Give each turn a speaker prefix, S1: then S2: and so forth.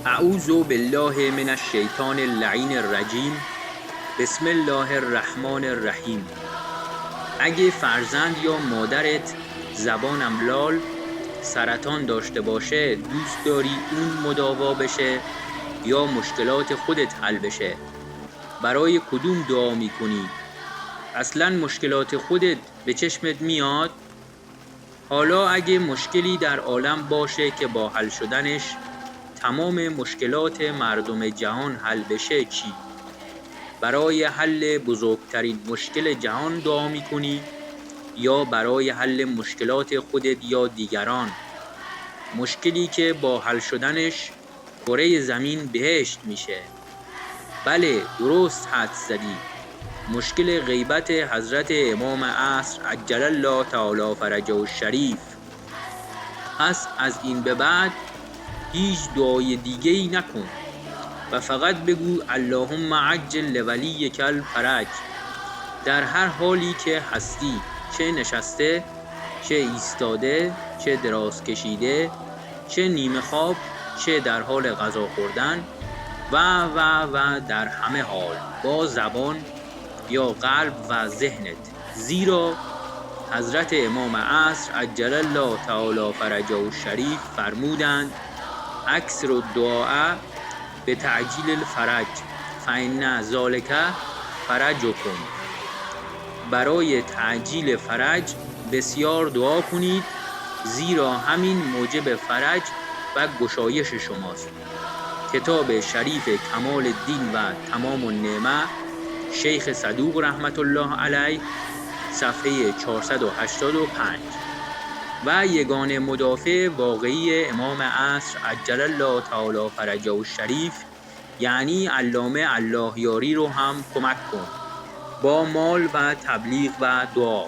S1: اعوذ بالله من الشیطان اللعین الرجیم. بسم الله الرحمن الرحیم. اگه فرزند یا مادرت زبانم لال سرطان داشته باشه، دوست داری اون مداوا بشه یا مشکلات خودت حل بشه؟ برای کدوم دعا میکنی؟ اصلا مشکلات خودت به چشمت میاد؟ حالا اگه مشکلی در عالم باشه که با حل شدنش تمام مشکلات مردم جهان حل بشه چی؟ برای حل بزرگترین مشکل جهان دعا میکنی یا برای حل مشکلات خودت یا دیگران؟ مشکلی که با حل شدنش کره زمین بهشت میشه. بله، درست حدس زدی. مشکل غیبت حضرت امام عصر عجل الله تعالی فرجه الشریف. پس از این به بعد هیچ دعای دیگه‌ای نکن و فقط بگو اللهم عجل لولیک الفرج در هر حالی که هستی، چه نشسته، چه ایستاده، چه دراز کشیده، چه نیمه خواب، چه در حال غذا خوردن و در همه حال با زبان یا قلب و ذهنت. زیرا حضرت امام عصر عجل الله تعالی فرجه الشریف فرمودند اکثر الدعاء به تعجیل الفرج فإن ذلک فرجکم. برای تعجیل فرج بسیار دعا کنید، زیرا همین موجب فرج و گشایش شماست. کتاب شریف کمال الدین و تمام النعمه، شیخ صدوق رحمت الله علیه، صفحه 485. و یگانه مدافع واقعی امام عصر عجل الله تعالی فرجه الشریف یعنی علامه الله یاری رو هم کمک کن با مال و تبلیغ و دعا.